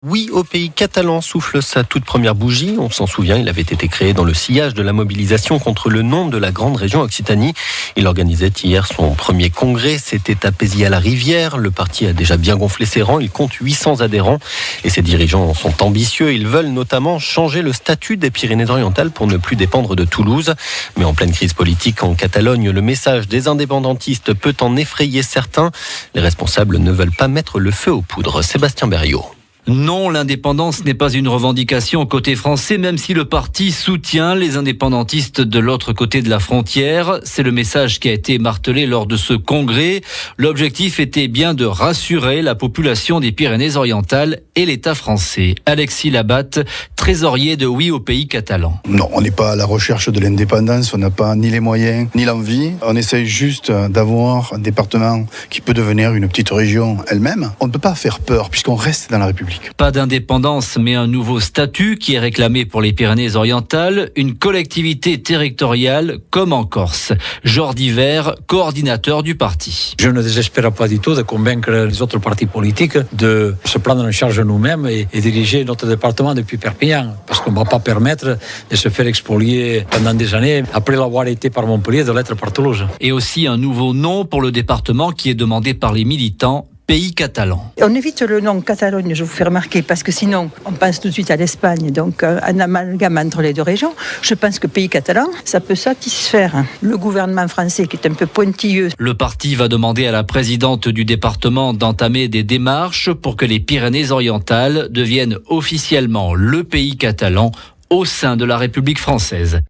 Oui, au pays catalan souffle sa toute première bougie. On s'en souvient, il avait été créé dans le sillage de la mobilisation contre le nom de la grande région Occitanie. Il organisait hier son premier congrès. C'était à Pézy-à-la-Rivière. Le parti a déjà bien gonflé ses rangs. Il compte 800 adhérents et ses dirigeants sont ambitieux. Ils veulent notamment changer le statut des Pyrénées-Orientales pour ne plus dépendre de Toulouse. Mais en pleine crise politique en Catalogne, le message des indépendantistes peut en effrayer certains. Les responsables ne veulent pas mettre le feu aux poudres. Sébastien Berriot. Non, l'indépendance n'est pas une revendication côté français, même si le parti soutient les indépendantistes de l'autre côté de la frontière. C'est le message qui a été martelé lors de ce congrès. L'objectif était bien de rassurer la population des Pyrénées-Orientales et l'État français. Alexis Labatte, trésorier de Oui au pays catalan. Non, on n'est pas à la recherche de l'indépendance, on n'a pas ni les moyens, ni l'envie. On essaye juste d'avoir un département qui peut devenir une petite région elle-même. On ne peut pas faire peur puisqu'on reste dans la République. Pas d'indépendance, mais un nouveau statut qui est réclamé pour les Pyrénées-Orientales, une collectivité territoriale comme en Corse. Jordi Vert, coordinateur du parti. Je ne désespère pas du tout de convaincre les autres partis politiques de se prendre en charge nous-mêmes et diriger notre département depuis Perpignan, parce qu'on ne va pas permettre de se faire expolier pendant des années, après l'avoir été par Montpellier, de l'être par Toulouse. Et aussi un nouveau nom pour le département qui est demandé par les militants. Pays catalan. On évite le nom Catalogne, je vous fais remarquer, parce que sinon, on pense tout de suite à l'Espagne, donc un amalgame entre les deux régions. Je pense que pays catalan, ça peut satisfaire le gouvernement français qui est un peu pointilleux. Le parti va demander à la présidente du département d'entamer des démarches pour que les Pyrénées-Orientales deviennent officiellement le pays catalan au sein de la République française.